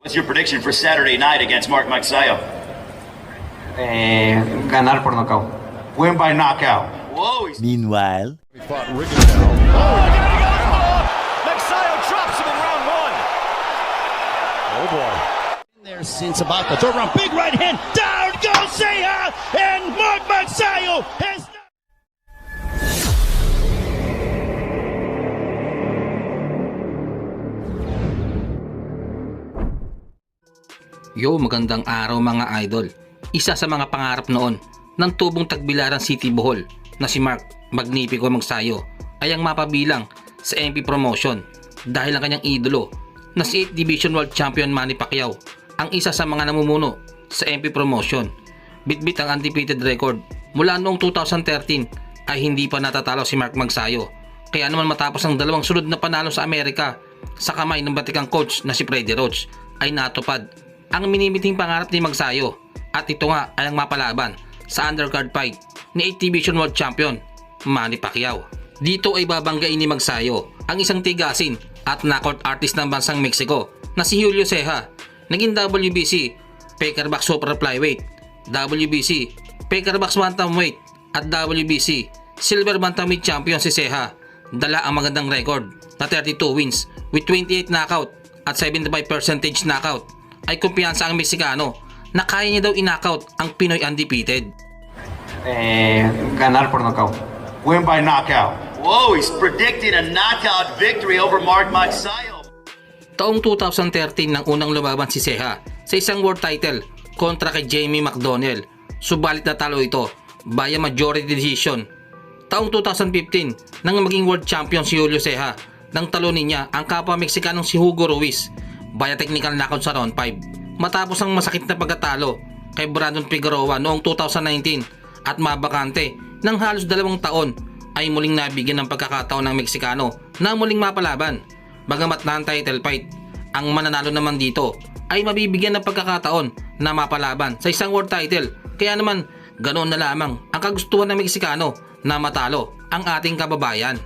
What's your prediction for Saturday night against Mark Magsayo? Ganar por nocaut. Win by knockout. Whoa, he's Meanwhile, Magsayo drops him in round one. Oh boy. There since about the third round. Big right hand. Down goes Ceja. And Mark Magsayo has... Yo, magandang araw mga idol. Isa sa mga pangarap noon ng tubong tagbilaran City Bohol na si Mark Magnifico Magsayo ay ang mapabilang sa MP Promotion dahil ang kanyang idolo na si 8th Division World Champion Manny Pacquiao ang isa sa mga namumuno sa MP Promotion. Bitbit ang undefeated record mula noong 2013 ay hindi pa natatalo si Mark Magsayo. Kaya naman matapos ang dalawang sunod na panalo sa Amerika sa kamay ng batikang coach na si Freddie Roach ay natupad ang minimiting pangarap ni Magsayo at ito nga ay ang mapalaban sa undercard fight ni 8th Division World Champion Manny Pacquiao. Dito ay babanggain ni Magsayo ang isang tigasin at knockout artist ng bansang Mexico na si Julio Ceja. Naging WBC Pekerbox Super Flyweight, WBC Pekerbox Bantamweight at WBC Silver Bantamweight Champion si Ceja. Dala ang magandang record na 32 wins with 28 knockout at 75% knockout. Ay kumpiyansa ang Meksikano na kaya niya daw i-knockout ang Pinoy undefeated. Ganar por nocaut. Win by knockout. whoa, he's predicting a knockout victory over Mark Magsayo. Taong 2013 nang unang lumaban si Ceja sa isang world title kontra kay Jamie McDonnell. Subalit natalo ito via majority decision. Taong 2015 nang maging world champion si Julio Ceja nang talunin niya ang kapwa Meksikanong si Hugo Ruiz via technical knockout sa round 5 matapos ang masakit na pagkatalo kay Brandon Figueroa noong 2019 at mabakante ng halos 2 taon ay muling nabigyan ng pagkakataon ng Meksikano na muling mapalaban. Bagamat non-title fight, ang mananalo naman dito ay mabibigyan ng pagkakataon na mapalaban sa isang world title. Kaya naman ganoon na lamang ang kagustuhan ng Meksikano na matalo ang ating kababayan.